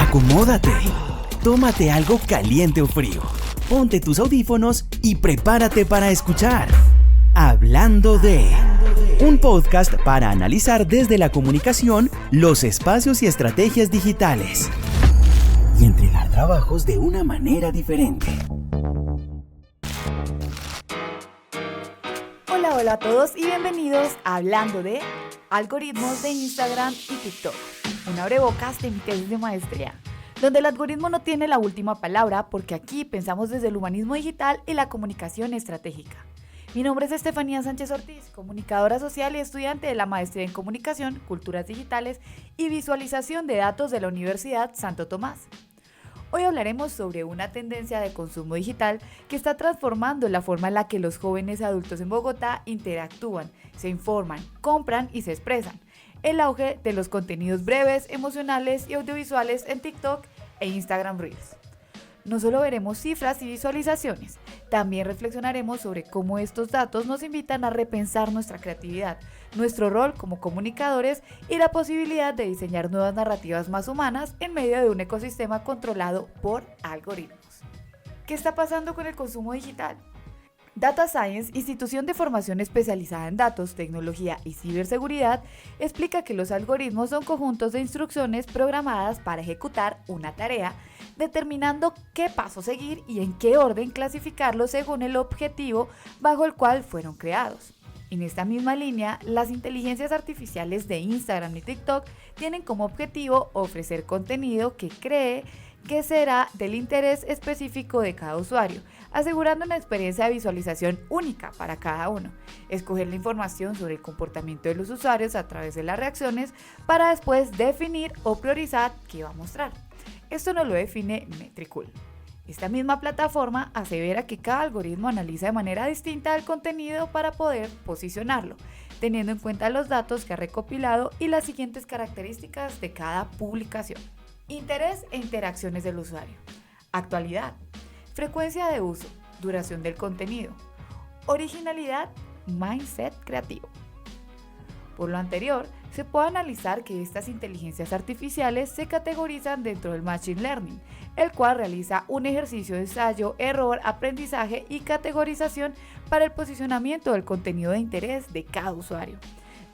Acomódate, tómate algo caliente o frío, ponte tus audífonos y prepárate para escuchar Hablando de, un podcast para analizar desde la comunicación los espacios y estrategias digitales y entregar trabajos de una manera diferente. Hola a todos y bienvenidos a Hablando de algoritmos de Instagram y TikTok, un abrebocas de mi tesis de maestría, donde el algoritmo no tiene la última palabra porque aquí pensamos desde el humanismo digital y la comunicación estratégica. Mi nombre es Estefanía Sánchez Ortiz, comunicadora social y estudiante de la maestría en comunicación, culturas digitales y visualización de datos de la Universidad Santo Tomás. Hoy hablaremos sobre una tendencia de consumo digital que está transformando la forma en la que los jóvenes adultos en Bogotá interactúan, se informan, compran y se expresan. El auge de los contenidos breves, emocionales y audiovisuales en TikTok e Instagram Reels. No solo veremos cifras y visualizaciones, también reflexionaremos sobre cómo estos datos nos invitan a repensar nuestra creatividad, nuestro rol como comunicadores y la posibilidad de diseñar nuevas narrativas más humanas en medio de un ecosistema controlado por algoritmos. ¿Qué está pasando con el consumo digital? Data Science, institución de formación especializada en datos, tecnología y ciberseguridad, explica que los algoritmos son conjuntos de instrucciones programadas para ejecutar una tarea, determinando qué paso seguir y en qué orden clasificarlos según el objetivo bajo el cual fueron creados. En esta misma línea, las inteligencias artificiales de Instagram y TikTok tienen como objetivo ofrecer contenido que cree que será del interés específico de cada usuario, asegurando una experiencia de visualización única para cada uno. Escoger la información sobre el comportamiento de los usuarios a través de las reacciones para después definir o priorizar qué va a mostrar. Esto no lo define Metricool. Esta misma plataforma asevera que cada algoritmo analiza de manera distinta el contenido para poder posicionarlo, teniendo en cuenta los datos que ha recopilado y las siguientes características de cada publicación. Interés e interacciones del usuario. Actualidad. Frecuencia de uso. Duración del contenido. Originalidad. Mindset creativo. Por lo anterior, se puede analizar que estas inteligencias artificiales se categorizan dentro del Machine Learning, el cual realiza un ejercicio de ensayo, error, aprendizaje y categorización para el posicionamiento del contenido de interés de cada usuario,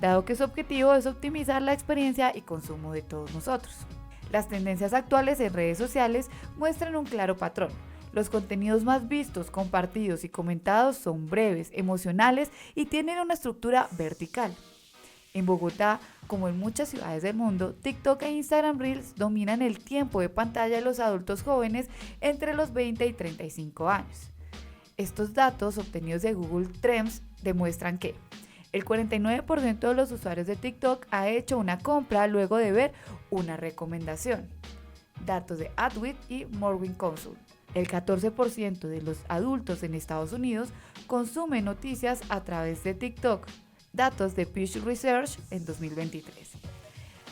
dado que su objetivo es optimizar la experiencia y consumo de todos nosotros. Las tendencias actuales en redes sociales muestran un claro patrón. Los contenidos más vistos, compartidos y comentados son breves, emocionales y tienen una estructura vertical. En Bogotá, como en muchas ciudades del mundo, TikTok e Instagram Reels dominan el tiempo de pantalla de los adultos jóvenes entre los 20 y 35 años. Estos datos obtenidos de Google Trends demuestran que el 49% de los usuarios de TikTok ha hecho una compra luego de ver una recomendación. Datos de Adweek y Morning Consult. El 14% de los adultos en Estados Unidos consumen noticias a través de TikTok. Datos de Pew Research en 2023.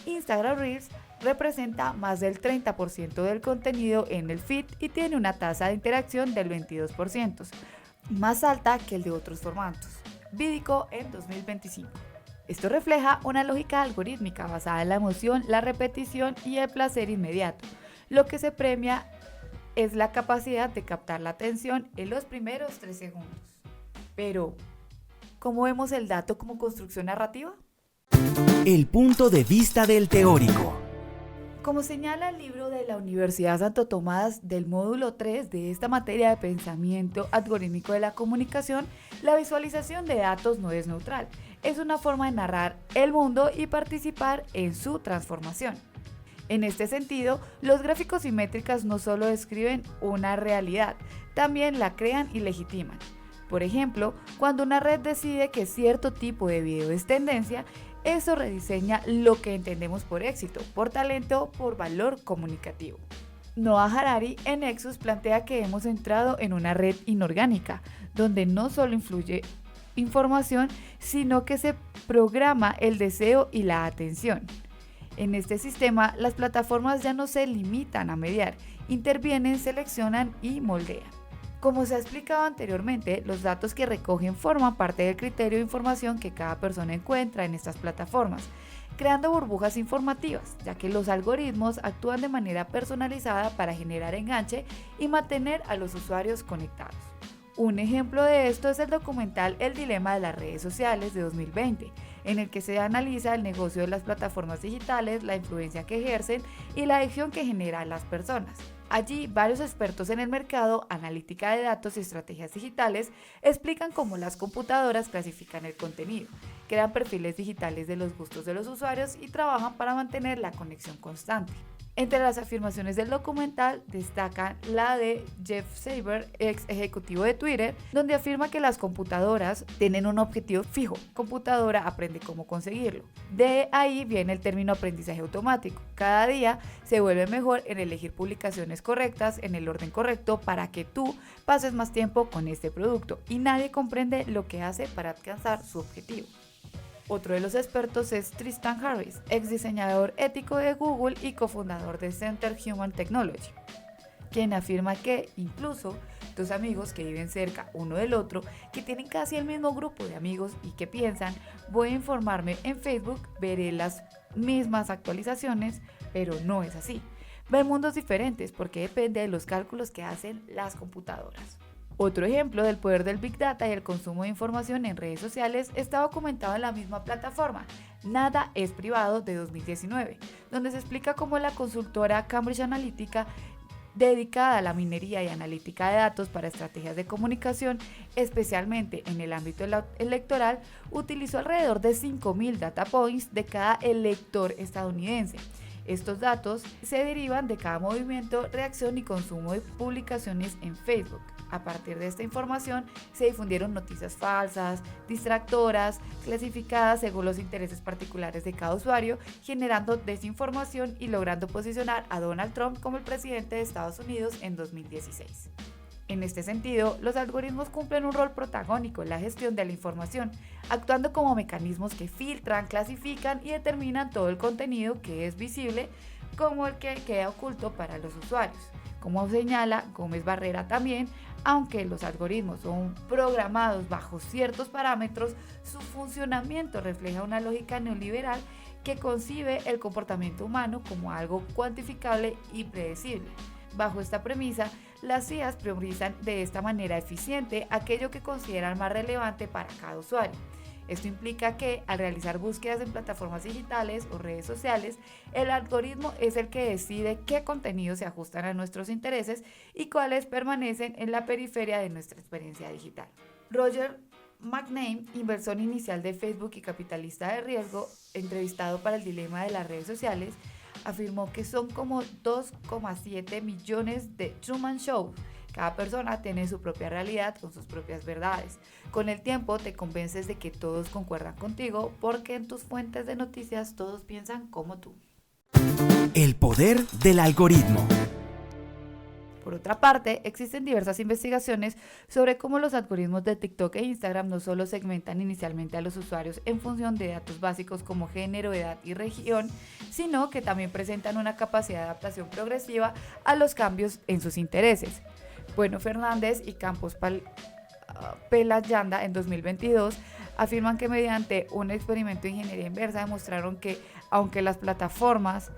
Instagram Reels representa más del 30% del contenido en el feed y tiene una tasa de interacción del 22%, más alta que el de otros formatos. Vidico en 2025. Esto refleja una lógica algorítmica basada en la emoción, la repetición y el placer inmediato. Lo que se premia es la capacidad de captar la atención en los primeros 3 segundos. Pero, ¿cómo vemos el dato como construcción narrativa? El punto de vista del teórico. Como señala el libro de la Universidad Santo Tomás del módulo 3 de esta materia de pensamiento algorítmico de la comunicación, la visualización de datos no es neutral, es una forma de narrar el mundo y participar en su transformación. En este sentido, los gráficos y métricas no solo describen una realidad, también la crean y legitiman. Por ejemplo, cuando una red decide que cierto tipo de video es tendencia, eso rediseña lo que entendemos por éxito, por talento, por valor comunicativo. Noah Harari en Nexus plantea que hemos entrado en una red inorgánica, donde no solo influye información, sino que se programa el deseo y la atención. En este sistema, las plataformas ya no se limitan a mediar, intervienen, seleccionan y moldean. Como se ha explicado anteriormente, los datos que recogen forman parte del criterio de información que cada persona encuentra en estas plataformas. creando burbujas informativas, ya que los algoritmos actúan de manera personalizada para generar enganche y mantener a los usuarios conectados. Un ejemplo de esto es el documental El dilema de las redes sociales de 2020, en el que se analiza el negocio de las plataformas digitales, la influencia que ejercen y la adicción que generan las personas. Allí, varios expertos en el mercado, analítica de datos y estrategias digitales explican cómo las computadoras clasifican el contenido, crean perfiles digitales de los gustos de los usuarios y trabajan para mantener la conexión constante. Entre las afirmaciones del documental destacan la de Jeff Saber, ex ejecutivo de Twitter, donde afirma que las computadoras tienen un objetivo fijo. Computadora aprende cómo conseguirlo. De ahí viene el término aprendizaje automático. Cada día se vuelve mejor en elegir publicaciones correctas en el orden correcto para que tú pases más tiempo con este producto y nadie comprende lo que hace para alcanzar su objetivo. Otro de los expertos es Tristan Harris, ex diseñador ético de Google y cofundador de Center Human Technology, quien afirma que incluso dos amigos que viven cerca uno del otro, que tienen casi el mismo grupo de amigos y que piensan, voy a informarme en Facebook, veré las mismas actualizaciones, pero no es así. Ven mundos diferentes porque depende de los cálculos que hacen las computadoras. Otro ejemplo del poder del Big Data y el consumo de información en redes sociales está documentado en la misma plataforma, Nada es Privado, de 2019, donde se explica cómo la consultora Cambridge Analytica, dedicada a la minería y analítica de datos para estrategias de comunicación, especialmente en el ámbito electoral, utilizó alrededor de 5.000 data points de cada elector estadounidense. Estos datos se derivan de cada movimiento, reacción y consumo de publicaciones en Facebook. A partir de esta información se difundieron noticias falsas, distractoras, clasificadas según los intereses particulares de cada usuario, generando desinformación y logrando posicionar a Donald Trump como el presidente de Estados Unidos en 2016. En este sentido, los algoritmos cumplen un rol protagónico en la gestión de la información, actuando como mecanismos que filtran, clasifican y determinan todo el contenido que es visible como el que queda oculto para los usuarios. Como señala Gómez Barrera también, aunque los algoritmos son programados bajo ciertos parámetros, su funcionamiento refleja una lógica neoliberal que concibe el comportamiento humano como algo cuantificable y predecible. Bajo esta premisa, las IAs priorizan de esta manera eficiente aquello que consideran más relevante para cada usuario. Esto implica que, al realizar búsquedas en plataformas digitales o redes sociales, el algoritmo es el que decide qué contenidos se ajustan a nuestros intereses y cuáles permanecen en la periferia de nuestra experiencia digital. Roger McNamee, inversor inicial de Facebook y capitalista de riesgo, entrevistado para el dilema de las redes sociales, afirmó que son como 2,7 millones de Truman Show. Cada persona tiene su propia realidad con sus propias verdades. Con el tiempo te convences de que todos concuerdan contigo porque en tus fuentes de noticias todos piensan como tú. El poder del algoritmo. Por otra parte, existen diversas investigaciones sobre cómo los algoritmos de TikTok e Instagram no solo segmentan inicialmente a los usuarios en función de datos básicos como género, edad y región, sino que también presentan una capacidad de adaptación progresiva a los cambios en sus intereses. Bueno Fernández y Campos Pelayanda en 2022 afirman que mediante un experimento de ingeniería inversa demostraron que, aunque las plataformas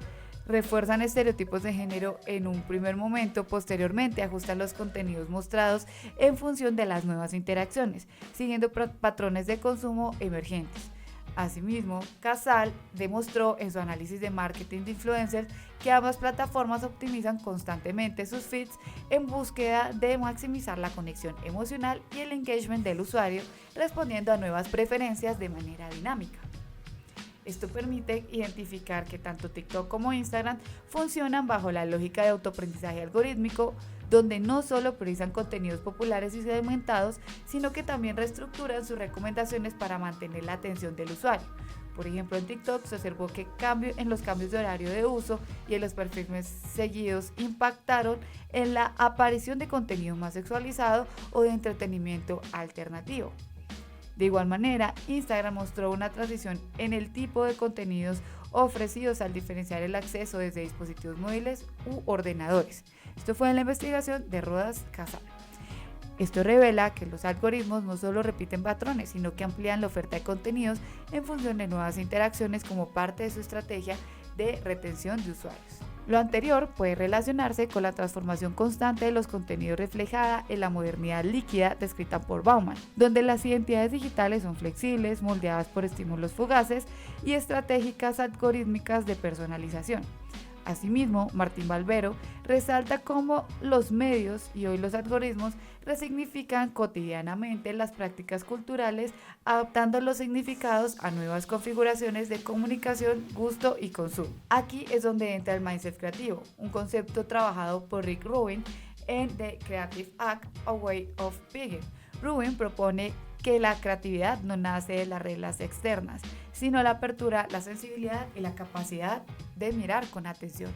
refuerzan estereotipos de género en un primer momento, posteriormente ajustan los contenidos mostrados en función de las nuevas interacciones, siguiendo patrones de consumo emergentes. Asimismo, Casal demostró en su análisis de marketing de influencers que ambas plataformas optimizan constantemente sus feeds en búsqueda de maximizar la conexión emocional y el engagement del usuario, respondiendo a nuevas preferencias de manera dinámica. Esto permite identificar que tanto TikTok como Instagram funcionan bajo la lógica de autoaprendizaje algorítmico, donde no solo priorizan contenidos populares y segmentados, sino que también reestructuran sus recomendaciones para mantener la atención del usuario. Por ejemplo, en TikTok se observó que los cambios de horario de uso y en los perfiles seguidos impactaron en la aparición de contenido más sexualizado o de entretenimiento alternativo. De igual manera, Instagram mostró una transición en el tipo de contenidos ofrecidos al diferenciar el acceso desde dispositivos móviles u ordenadores. Esto fue en la investigación de Rodas Casal. Esto revela que los algoritmos no solo repiten patrones, sino que amplían la oferta de contenidos en función de nuevas interacciones como parte de su estrategia de retención de usuarios. Lo anterior puede relacionarse con la transformación constante de los contenidos reflejada en la modernidad líquida descrita por Bauman, donde las identidades digitales son flexibles, moldeadas por estímulos fugaces y estratégicas algorítmicas de personalización. Asimismo, Martín Valvero resalta cómo los medios y hoy los algoritmos resignifican cotidianamente las prácticas culturales, adaptando los significados a nuevas configuraciones de comunicación, gusto y consumo. Aquí es donde entra el mindset creativo, un concepto trabajado por Rick Rubin en The Creative Act, A Way of Being. Rubin propone que la creatividad no nace de las reglas externas, sino la apertura, la sensibilidad y la capacidad de mirar con atención.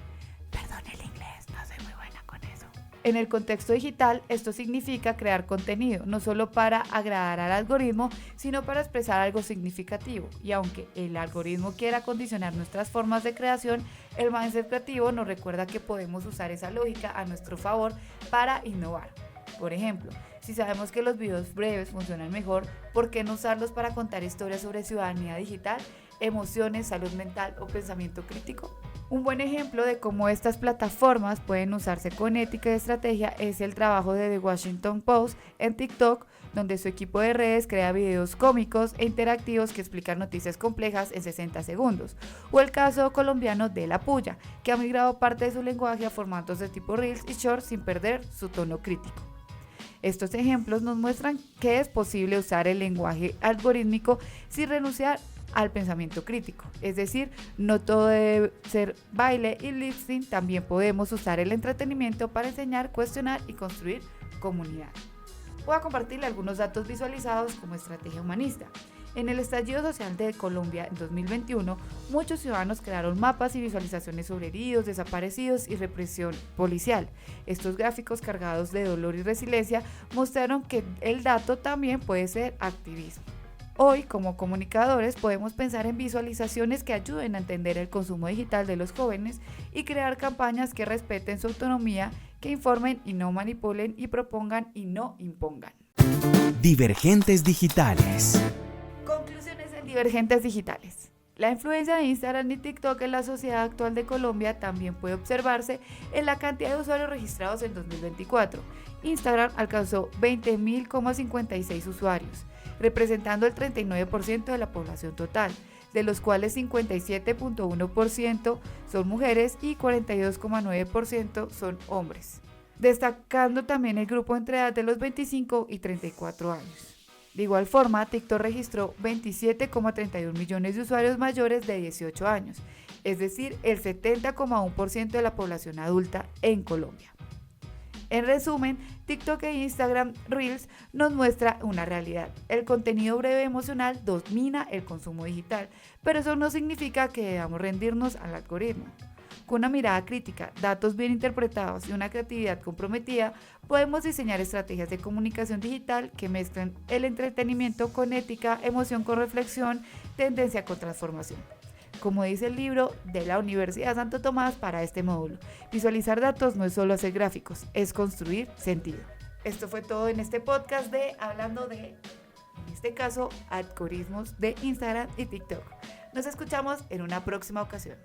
Perdón el inglés, no soy muy buena con eso. En el contexto digital, esto significa crear contenido, no solo para agradar al algoritmo, sino para expresar algo significativo. Y aunque el algoritmo quiera condicionar nuestras formas de creación, el mindset creativo nos recuerda que podemos usar esa lógica a nuestro favor para innovar. Por ejemplo, si sabemos que los videos breves funcionan mejor, ¿por qué no usarlos para contar historias sobre ciudadanía digital, emociones, salud mental o pensamiento crítico? Un buen ejemplo de cómo estas plataformas pueden usarse con ética y estrategia es el trabajo de The Washington Post en TikTok, donde su equipo de redes crea videos cómicos e interactivos que explican noticias complejas en 60 segundos, o el caso colombiano de La Puya, que ha migrado parte de su lenguaje a formatos de tipo Reels y Shorts sin perder su tono crítico. Estos ejemplos nos muestran que es posible usar el lenguaje algorítmico sin renunciar al pensamiento crítico, es decir, no todo debe ser baile y lip sync, también podemos usar el entretenimiento para enseñar, cuestionar y construir comunidad. Voy a compartirle algunos datos visualizados como estrategia humanista. En el estallido social de Colombia en 2021, muchos ciudadanos crearon mapas y visualizaciones sobre heridos, desaparecidos y represión policial. Estos gráficos cargados de dolor y resiliencia mostraron que el dato también puede ser activismo. Hoy, como comunicadores, podemos pensar en visualizaciones que ayuden a entender el consumo digital de los jóvenes y crear campañas que respeten su autonomía, que informen y no manipulen y propongan y no impongan. Divergentes digitales. Conclusiones en Divergentes digitales. La influencia de Instagram y TikTok en la sociedad actual de Colombia también puede observarse en la cantidad de usuarios registrados en 2024. Instagram alcanzó 20.056 usuarios, representando el 39% de la población total, de los cuales 57.1% son mujeres y 42.9% son hombres, destacando también el grupo entre edad de los 25 y 34 años. De igual forma, TikTok registró 27,31 millones de usuarios mayores de 18 años, es decir, el 70,1% de la población adulta en Colombia. En resumen, TikTok e Instagram Reels nos muestra una realidad. El contenido breve emocional domina el consumo digital, pero eso no significa que debamos rendirnos al algoritmo. Con una mirada crítica, datos bien interpretados y una creatividad comprometida, podemos diseñar estrategias de comunicación digital que mezclen el entretenimiento con ética, emoción con reflexión, tendencia con transformación. Como dice el libro de la Universidad Santo Tomás para este módulo, visualizar datos no es solo hacer gráficos, es construir sentido. Esto fue todo en este podcast de Hablando de, en este caso, algoritmos de Instagram y TikTok. Nos escuchamos en una próxima ocasión.